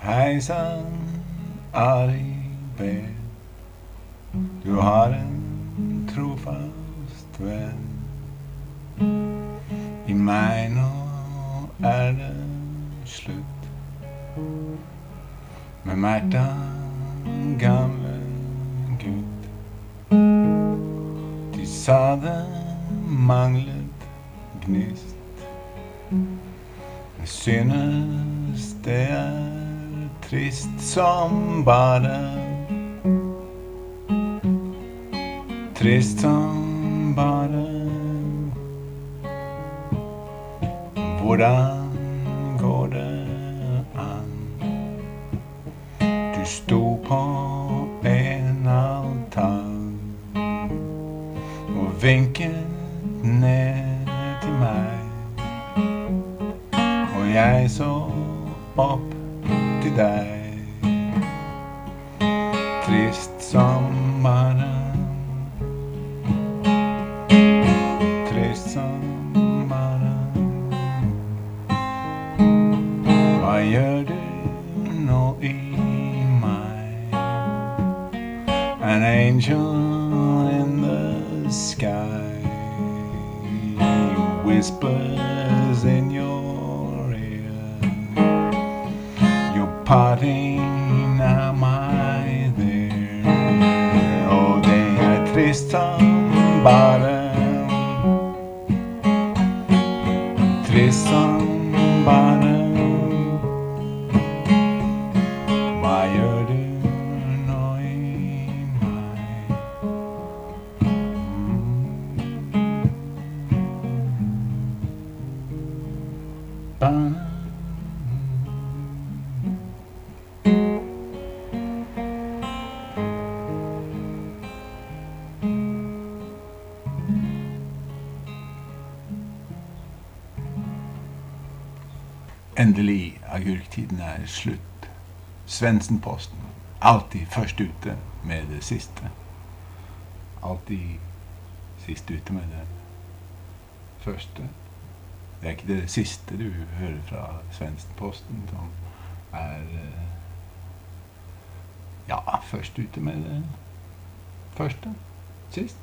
Hei sann, Ari B. Du har en trofast venn. I meg nå det slutt med Märtha, gamle gutt. De sa det manglet gnist. Jeg synes det trist som bare. Trist som bare. Hvordan går det an? Du sto på en altar og vinket ned til meg, og jeg så opp til deg. Trist som bare. Trist som bare. Hva gjør du nå i meg? An angel in the sky whispers in your ear. You're parting, am I there? Og det trist som bare. Trist som bare. Hva gjør du nå i meg? Endelig, agurktiden slutt. Svendsen-posten, alltid først ute med det siste. Alltid sist ute med det første. Det ikke det siste du hører fra Svendsen-posten, som ja, først ute med det første, sist.